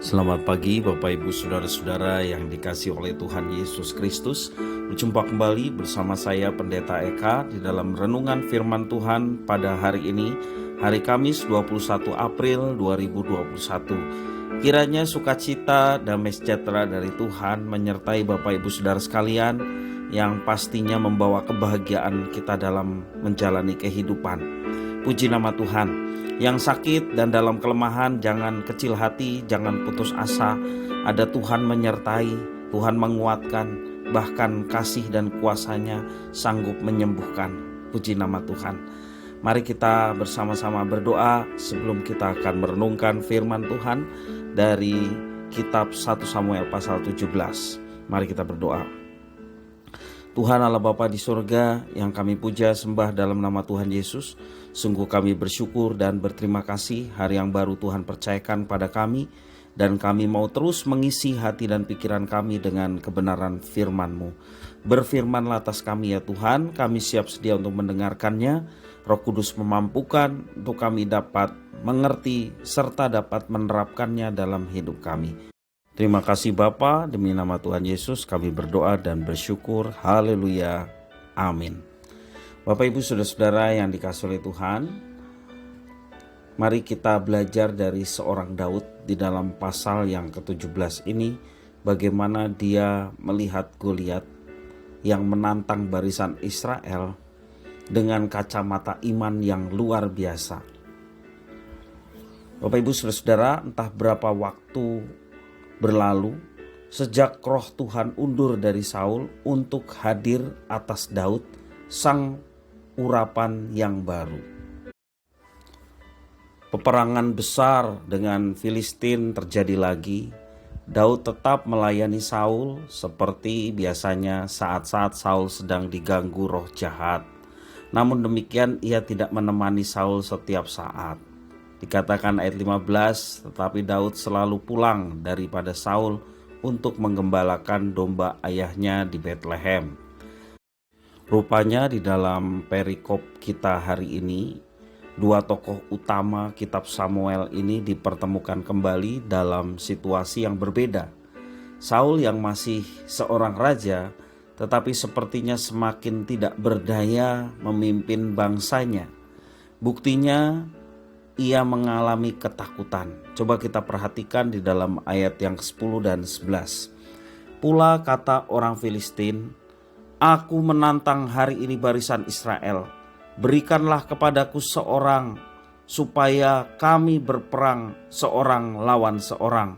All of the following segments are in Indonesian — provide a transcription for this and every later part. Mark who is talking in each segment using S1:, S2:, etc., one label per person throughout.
S1: Selamat pagi Bapak Ibu Saudara-saudara yang dikasihi oleh Tuhan Yesus Kristus. Berjumpa kembali bersama saya Pendeta Eka di dalam renungan firman Tuhan pada hari ini, hari Kamis 21 April 2021. Kiranya sukacita, damai sejahtera dari Tuhan menyertai Bapak Ibu Saudara sekalian yang pastinya membawa kebahagiaan kita dalam menjalani kehidupan. Puji nama Tuhan. Yang sakit dan dalam kelemahan jangan kecil hati, jangan putus asa. Ada Tuhan menyertai, Tuhan menguatkan, bahkan kasih dan kuasa-Nya sanggup menyembuhkan. Puji nama Tuhan. Mari kita bersama-sama berdoa sebelum kita akan merenungkan firman Tuhan dari kitab 1 Samuel pasal 17. Mari kita berdoa. Tuhan Allah Bapa di surga yang kami puja sembah dalam nama Tuhan Yesus, sungguh kami bersyukur dan berterima kasih hari yang baru Tuhan percayakan pada kami, dan kami mau terus mengisi hati dan pikiran kami dengan kebenaran firman-Mu. Berfirmanlah atas kami ya Tuhan, kami siap sedia untuk mendengarkannya. Roh Kudus memampukan untuk kami dapat mengerti serta dapat menerapkannya dalam hidup kami. Terima kasih Bapa, demi nama Tuhan Yesus kami berdoa dan bersyukur. Haleluya. Amin. Bapak Ibu Saudara-saudara yang dikasihi oleh Tuhan, mari kita belajar dari seorang Daud di dalam pasal yang ke-17 ini, bagaimana dia melihat Goliat yang menantang barisan Israel dengan kacamata iman yang luar biasa. Bapak Ibu Saudara-saudara, entah berapa waktu berlalu sejak roh Tuhan undur dari Saul untuk hadir atas Daud, sang urapan yang baru. Peperangan besar dengan Filistin terjadi lagi. Daud tetap melayani Saul seperti biasanya saat-saat Saul sedang diganggu roh jahat. Namun demikian ia tidak menemani Saul setiap saat. Dikatakan ayat 15, tetapi Daud selalu pulang daripada Saul untuk menggembalakan domba ayahnya di Betlehem. Rupanya di dalam perikop kita hari ini, dua tokoh utama kitab Samuel ini dipertemukan kembali dalam situasi yang berbeda. Saul yang masih seorang raja, tetapi sepertinya semakin tidak berdaya memimpin bangsanya. Buktinya, ia mengalami ketakutan. Coba kita perhatikan di dalam ayat yang ke-10 dan 11. Pula kata orang Filistin, "Aku menantang hari ini barisan Israel. Berikanlah kepadaku seorang, supaya kami berperang seorang lawan seorang."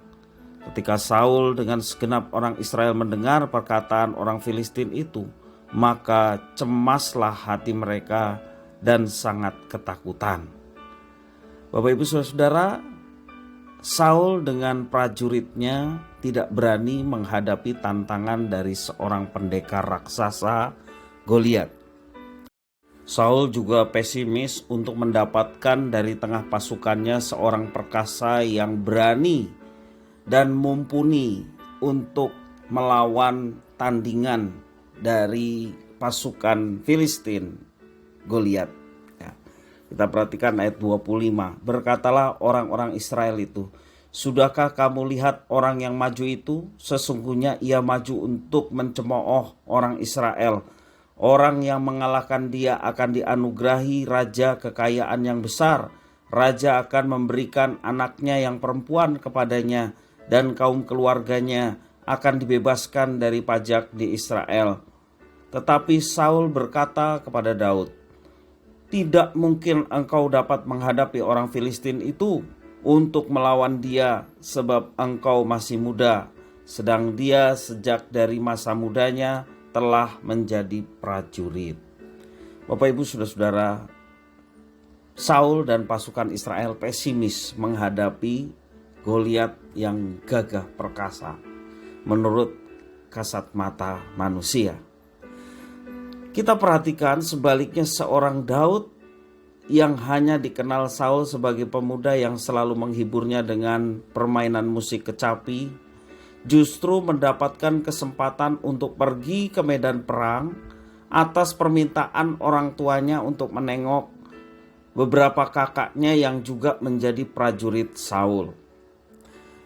S1: Ketika Saul dengan segenap orang Israel mendengar perkataan orang Filistin itu, maka cemaslah hati mereka dan sangat ketakutan. Bapak Ibu Saudara, Saul dengan prajuritnya tidak berani menghadapi tantangan dari seorang pendekar raksasa Goliat. Saul juga pesimis untuk mendapatkan dari tengah pasukannya seorang perkasa yang berani dan mumpuni untuk melawan tandingan dari pasukan Filistin, Goliat. Kita perhatikan ayat 25. Berkatalah orang-orang Israel itu, "Sudahkah kamu lihat orang yang maju itu? Sesungguhnya ia maju untuk mencemooh orang Israel. Orang yang mengalahkan dia akan dianugerahi raja kekayaan yang besar. Raja akan memberikan anaknya yang perempuan kepadanya, dan kaum keluarganya akan dibebaskan dari pajak di Israel." Tetapi Saul berkata kepada Daud, "Tidak mungkin engkau dapat menghadapi orang Filistin itu untuk melawan dia, sebab engkau masih muda, sedang dia sejak dari masa mudanya telah menjadi prajurit." Bapak Ibu Saudara-saudara, Saul dan pasukan Israel pesimis menghadapi Goliat yang gagah perkasa menurut kasat mata manusia. Kita perhatikan sebaliknya seorang Daud yang hanya dikenal Saul sebagai pemuda yang selalu menghiburnya dengan permainan musik kecapi, justru mendapatkan kesempatan untuk pergi ke medan perang atas permintaan orang tuanya untuk menengok beberapa kakaknya yang juga menjadi prajurit Saul.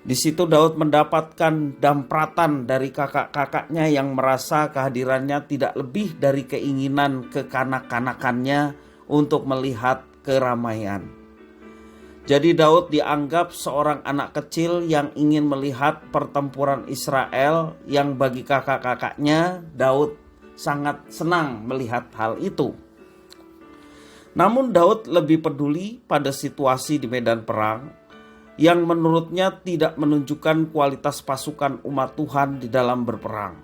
S1: Di situ Daud mendapatkan dampratan dari kakak-kakaknya yang merasa kehadirannya tidak lebih dari keinginan kekanak-kanakannya untuk melihat keramaian. Jadi Daud dianggap seorang anak kecil yang ingin melihat pertempuran Israel, yang bagi kakak-kakaknya Daud sangat senang melihat hal itu. Namun Daud lebih peduli pada situasi di medan perang yang menurutnya tidak menunjukkan kualitas pasukan umat Tuhan di dalam berperang.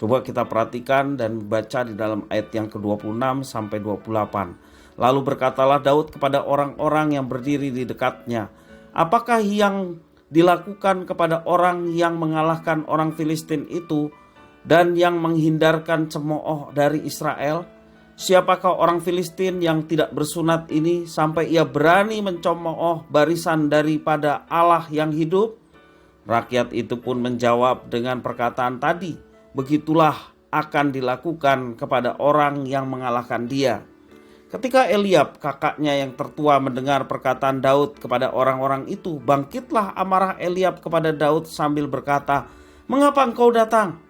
S1: Coba kita perhatikan dan baca di dalam ayat yang ke-26 sampai 28. Lalu berkatalah Daud kepada orang-orang yang berdiri di dekatnya, apakah yang dilakukan kepada orang yang mengalahkan orang Filistin itu dan yang menghindarkan cemooh dari Israel? Siapakah orang Filistin yang tidak bersunat ini sampai ia berani mencemooh barisan daripada Allah yang hidup? Rakyat itu pun menjawab dengan perkataan tadi, begitulah akan dilakukan kepada orang yang mengalahkan dia. Ketika Eliab kakaknya yang tertua mendengar perkataan Daud kepada orang-orang itu, bangkitlah amarah Eliab kepada Daud sambil berkata, mengapa engkau datang?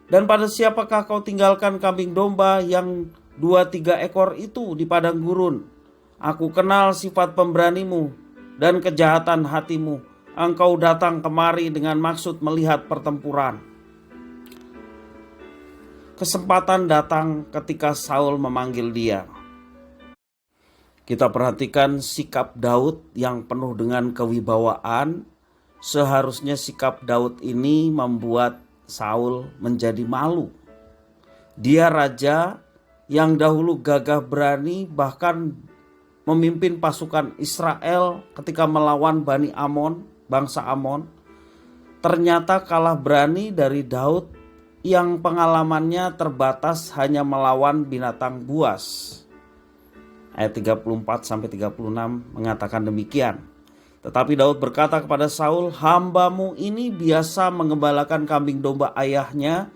S1: Dan pada siapakah kau tinggalkan kambing domba yang 2-3 ekor itu di padang gurun? Aku kenal sifat pemberanimu dan kejahatan hatimu. Engkau datang kemari dengan maksud melihat pertempuran. Kesempatan datang ketika Saul memanggil dia. Kita perhatikan sikap Daud yang penuh dengan kewibawaan. Seharusnya sikap Daud ini membuat Saul menjadi malu. Dia raja yang dahulu gagah berani, bahkan memimpin pasukan Israel ketika melawan Bani Amon, bangsa Amon. Ternyata kalah berani dari Daud yang pengalamannya terbatas hanya melawan binatang buas. Ayat 34-36 mengatakan demikian. Tetapi Daud berkata kepada Saul, hambamu ini biasa mengembalakan kambing domba ayahnya.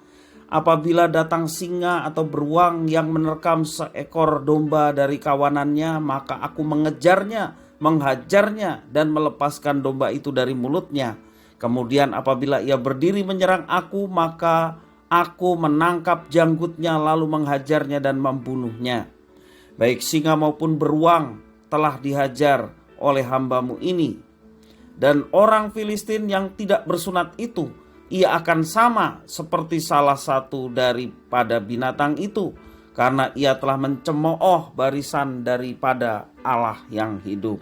S1: Apabila datang singa atau beruang yang menerkam seekor domba dari kawanannya, maka aku mengejarnya, menghajarnya dan melepaskan domba itu dari mulutnya. Kemudian apabila ia berdiri menyerang aku, maka aku menangkap janggutnya lalu menghajarnya dan membunuhnya. Baik singa maupun beruang telah dihajar oleh hambamu ini. Dan orang Filistin yang tidak bersunat itu, ia akan sama seperti salah satu daripada binatang itu, karena ia telah mencemooh barisan daripada Allah yang hidup.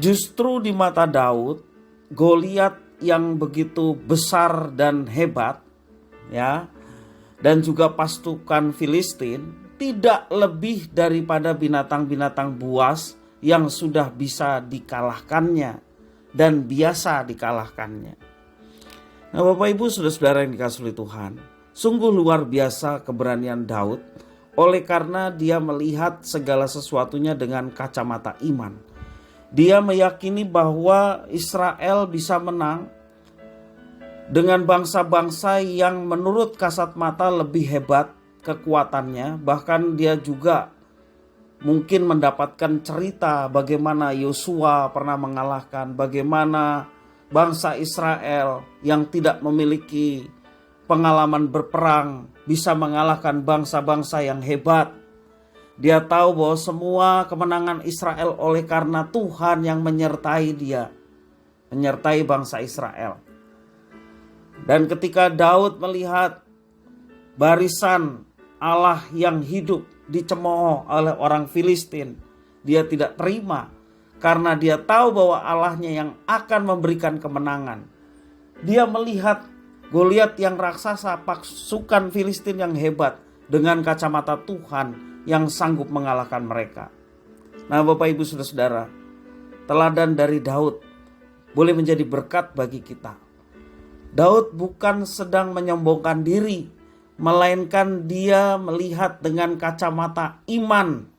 S1: Justru di mata Daud, Goliat yang begitu besar dan hebat, ya, dan juga pasukan Filistin tidak lebih daripada binatang-binatang buas yang sudah bisa dikalahkannya dan biasa dikalahkannya. Nah, Bapak Ibu saudara-saudara yang dikasihi oleh Tuhan, sungguh luar biasa keberanian Daud oleh karena dia melihat segala sesuatunya dengan kacamata iman. Dia meyakini bahwa Israel bisa menang dengan bangsa-bangsa yang menurut kasat mata lebih hebat kekuatannya. Bahkan dia juga mungkin mendapatkan cerita bagaimana Yosua pernah mengalahkan, bagaimana bangsa Israel yang tidak memiliki pengalaman berperang bisa mengalahkan bangsa-bangsa yang hebat. Dia tahu bahwa semua kemenangan Israel oleh karena Tuhan yang menyertai dia, menyertai bangsa Israel. Dan ketika Daud melihat barisan Allah yang hidup dicemooh oleh orang Filistin, dia tidak terima karena dia tahu bahwa Allahnya yang akan memberikan kemenangan. Dia melihat Goliat yang raksasa, pasukan Filistin yang hebat, dengan kacamata Tuhan yang sanggup mengalahkan mereka. Nah, Bapak Ibu saudara-saudara, teladan dari Daud boleh menjadi berkat bagi kita. Daud bukan sedang menyombongkan diri, melainkan dia melihat dengan kacamata iman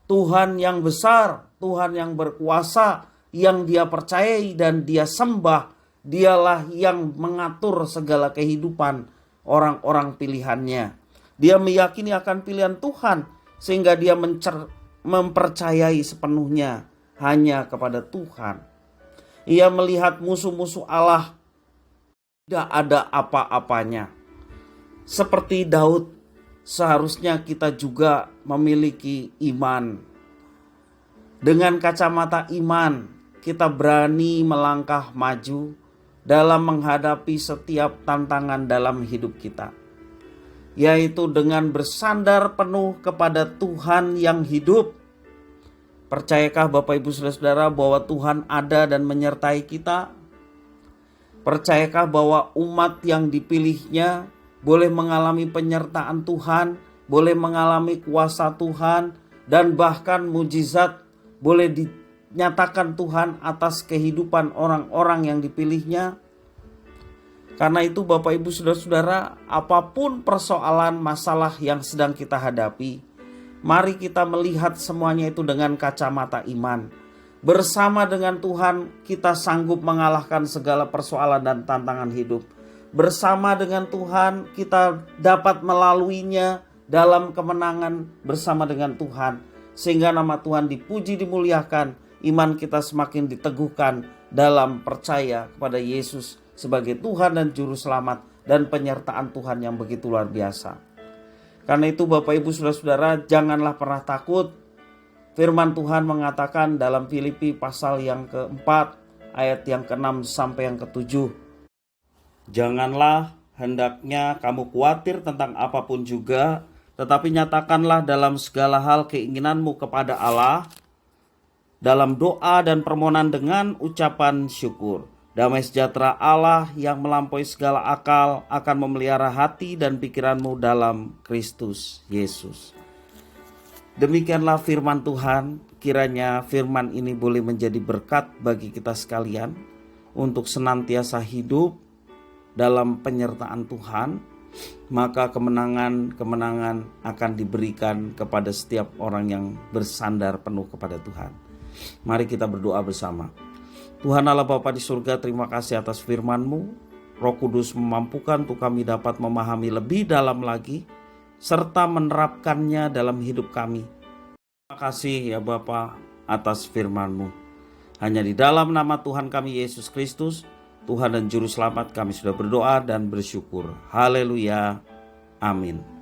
S1: Tuhan yang besar, Tuhan yang berkuasa, yang dia percayai dan dia sembah. Dialah yang mengatur segala kehidupan orang-orang pilihannya. Dia meyakini akan pilihan Tuhan sehingga dia mempercayai sepenuhnya hanya kepada Tuhan. Ia melihat musuh-musuh Allah tidak ada apa-apanya. Seperti Daud, seharusnya kita juga memiliki iman. Dengan kacamata iman, kita berani melangkah maju dalam menghadapi setiap tantangan dalam hidup kita, yaitu dengan bersandar penuh kepada Tuhan yang hidup. Percayakah Bapak Ibu Saudara-saudara bahwa Tuhan ada dan menyertai kita? Percayakah bahwa umat yang dipilihnya boleh mengalami penyertaan Tuhan, boleh mengalami kuasa Tuhan, dan bahkan mujizat boleh dinyatakan Tuhan atas kehidupan orang-orang yang dipilihnya? Karena itu Bapak Ibu Saudara-saudara, apapun persoalan masalah yang sedang kita hadapi, mari kita melihat semuanya itu dengan kacamata iman. Bersama dengan Tuhan kita sanggup mengalahkan segala persoalan dan tantangan hidup. Bersama dengan Tuhan kita dapat melaluinya dalam kemenangan bersama dengan Tuhan. Sehingga nama Tuhan dipuji, dimuliakan, iman kita semakin diteguhkan dalam percaya kepada Yesus sebagai Tuhan dan Juru Selamat dan penyertaan Tuhan yang begitu luar biasa. Karena itu Bapak Ibu Saudara-saudara, janganlah pernah takut. Firman Tuhan mengatakan dalam Filipi pasal yang keempat ayat yang ke-6 sampai yang ke-7. Janganlah hendaknya kamu khawatir tentang apapun juga, tetapi nyatakanlah dalam segala hal keinginanmu kepada Allah dalam doa dan permohonan dengan ucapan syukur. Damai sejahtera Allah yang melampaui segala akal akan memelihara hati dan pikiranmu dalam Kristus Yesus. Demikianlah firman Tuhan. Kiranya firman ini boleh menjadi berkat bagi kita sekalian untuk senantiasa hidup dalam penyertaan Tuhan. Maka kemenangan akan diberikan kepada setiap orang yang bersandar penuh kepada Tuhan. Mari kita berdoa bersama. Tuhan Allah Bapa di surga, terima kasih atas firman-Mu. Roh Kudus memampukan untuk kami dapat memahami lebih dalam lagi, serta menerapkannya dalam hidup kami. Terima kasih ya Bapa atas firman-Mu. Hanya di dalam nama Tuhan kami Yesus Kristus, Tuhan dan Juru Selamat, kami sudah berdoa dan bersyukur. Haleluya. Amin.